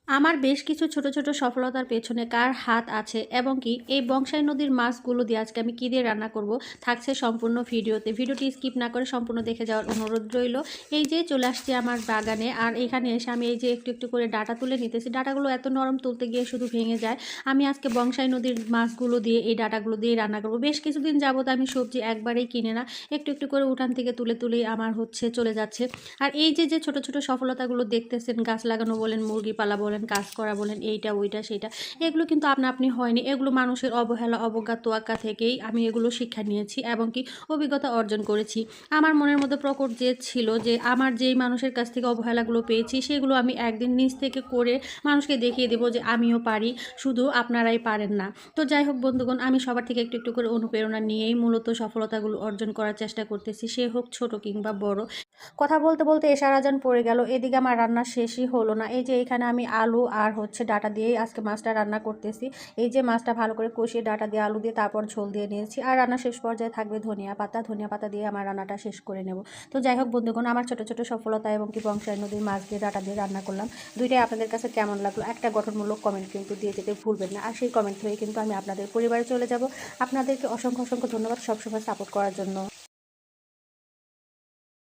আমার বেশ কিছু ছোট, ছোট সফলতার পেছনে কার হাত আছে এবং কি এই বংশাই নদীর মাছগুলো দিয়ে আজকে আমি কী দিয়ে রান্না করব থাকছে সম্পূর্ণ ভিডিওতে। ভিডিওটি স্কিপ না করে সম্পূর্ণ দেখে যাওয়ার অনুরোধ রইল। এই যে চলে আসছি আমার বাগানে, আর এখানে এসে আমি এই যে একটু একটু করে ডাঁটা তুলে নিতেছি। ডাঁটাগুলো এত নরম, তুলতে গিয়ে শুধু ভেঙে যায়। আমি আজকে বংশাই নদীর মাছগুলো দিয়ে এই ডাঁটাগুলো দিয়ে রান্না করব। বেশ কিছুদিন যাবত আমি সবজি একবারেই কিনে না, একটু একটু করে উঠান থেকে তুলে তুলেই আমার চলে যাচ্ছে। আর এই যে যে ছোট ছোট সফলতাগুলো দেখতেছেন, গাছ লাগানো বলেন, মুরগি পালা বলেন, কাজ করা বলেন, এইটা ওইটা সেটা, এগুলো কিন্তু আপনা আপনি হয়নি। এগুলো মানুষের অবহেলা, অবজ্ঞা, তোয়াক্কা থেকেই আমি এগুলো শিক্ষা নিয়েছি এবং কি অভিজ্ঞতা অর্জন করেছি। আমার মনের মধ্যে প্রকট জেদ ছিল যে আমার যেই মানুষের কাছ থেকে অবহেলাগুলো পেয়েছি সেগুলো আমি একদিন নিজ থেকে করে মানুষকে দেখিয়ে দেবো যে আমিও পারি, শুধু আপনারাই পারেন না। তো যাই হোক বন্ধুগণ, আমি সবার থেকে একটু একটু করে অনুপ্রেরণা নিয়েই মূলত সফলতাগুলো অর্জন করার চেষ্টা করতেছি, সে হোক ছোট কিংবা বড়। কথা বলতে বলতে এশার আজান পড়ে গেল, এদিকে আমার রান্না শেষই হলো না। এই যে এখানে আমি আলু আর ডাটা দিয়েই আজকে মাছটা রান্না করতেছি। এই যে মাছটা ভালো করে কষিয়ে ডাটা দিয়ে আলু দিয়ে তারপর ঝোল দিয়ে নিয়েছি, আর রান্না শেষ পর্যায়ে থাকবে ধনিয়া পাতা। ধনিয়া পাতা দিয়ে আমার রান্নাটা শেষ করে নেব। তো যাই হোক বন্ধুগণ, আমার ছোট ছোট সফলতা এবং কি বংশাই নদীর মাছ দিয়ে ডাটা দিয়ে রান্না করলাম, দুইটাই আপনাদের কাছে কেমন লাগলো একটা গঠনমূলক কমেন্ট কিন্তু দিয়ে যেতে ভুলবেন না। আর সেই কমেন্ট হয়ে কিন্তু আমি আপনাদের পরিবারে চলে যাব। আপনাদেরকে অসংখ্য অসংখ্য ধন্যবাদ সবসময় সাপোর্ট করার জন্য।